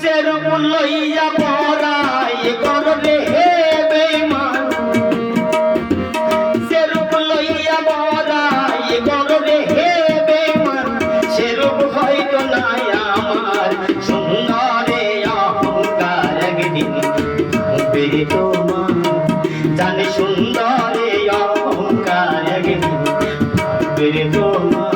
সেরূপ লইয়া পরাই করলে হে বেঈমান, সেরূপ লইয়া পরাই করলে হে বেঈমান, সেরূপ হয়তো নাই আমার সুন্দরে অহংকার একদিন হবে তোমার। জানি সুন্দরে অহংকার একদিন হবে তোমার।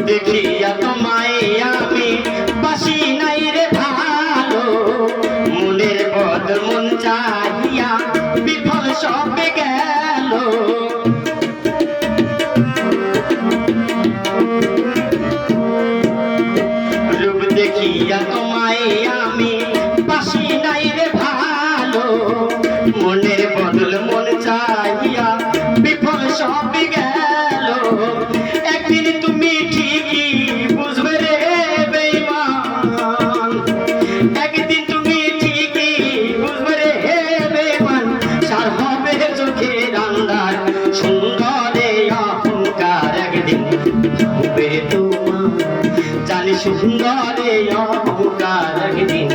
দেখিয়া তোমায় আমি বাসি নাই রে ভালো, মনের পদ মন চাহিয়া বিফল সবে গেল। রূপ দেখিয়া তোমায় আমি বাসি নাই রে ভালো, মনের বদল মন চাহিয়া বিফল সবে গেল। একদিন তুমি ঠিকই বুঝবে রে বেঈমান, একদিন তুমি ঠিকই বুঝবে রে বেঈমান, সার হবে চোখের আন্ধার সুন্দরে অহংকার একদিন হবে তোমার। জানি সুন্দরে অহংকার একদিন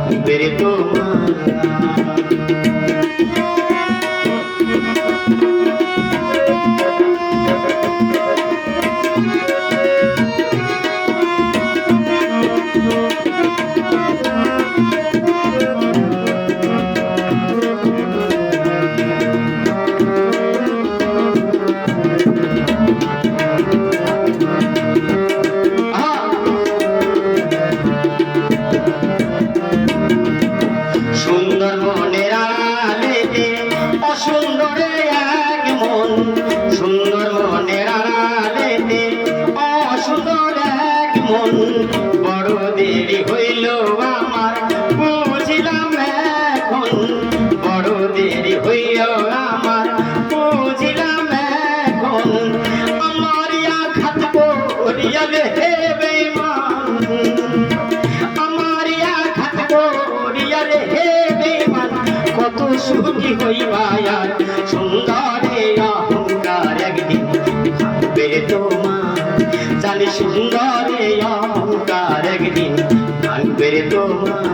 হবে তোমার। সুন্দর মনের আড়ালেতে অসুন্দরে এক মন, সুন্দর মনের আড়ালেতে অসুন্দর এক মন। বড় দেরি হইল আমার বুঝিলাম এখন, বড় দেরি হইল আমার বুঝিলাম এখন। আমার আঘাত করিয়া রে বেঈমান, আমার আঘাত করিয়া রে বেঈমান, কত সুখী হইবা আর সুন্দরে অহংকার একদিন হবে তোমার। জানি সুন্দরে অহংকার একদিন হবে তোমার।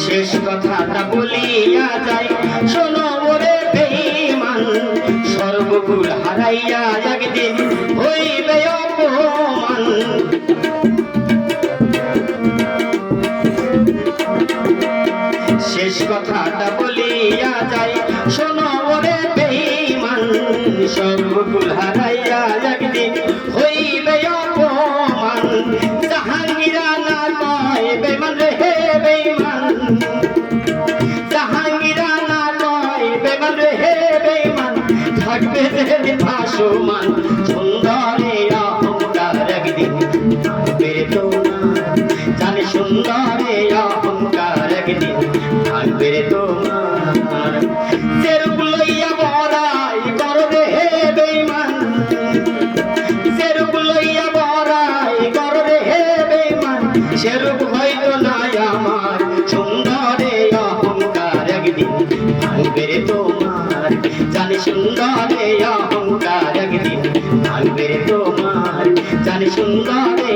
শেষ কথাটা বলিয়া যাই শোনো ওরে বেঈমান, সর্বকুল হারাইয়া একদিন হইবে অপমান। শেষ কথাটা বলিয়া যাই শোনো ওরে বেঈমান, সর্বকুল হারাইয়া একদিন হইবে অপমান। জাহাঙ্গীরা না কয় বেঈমান রে বেঈমান, জাহাঙ্গীরা না কয় বেঈমান রে বেঈমান, থাকবে যেদিন ভাসমান সুন্দরে অহংকার একদিন থাকবে তোমার। জানি সুন্দরে অহংকার একদিন থাকবে তোমার। সেরূপ লইয়া বড়াই করবে হে বেঈমান, সেরূপ লইয়া বড়াই করবে হে বেঈমান, সেরূপ হয়তো নাই আমার সুন্দরে অহংকার একদিন থাকবে তোমার। জানি সুন্দরে অহংকার একদিন থাকবে তোমার। জানি সুন্দরে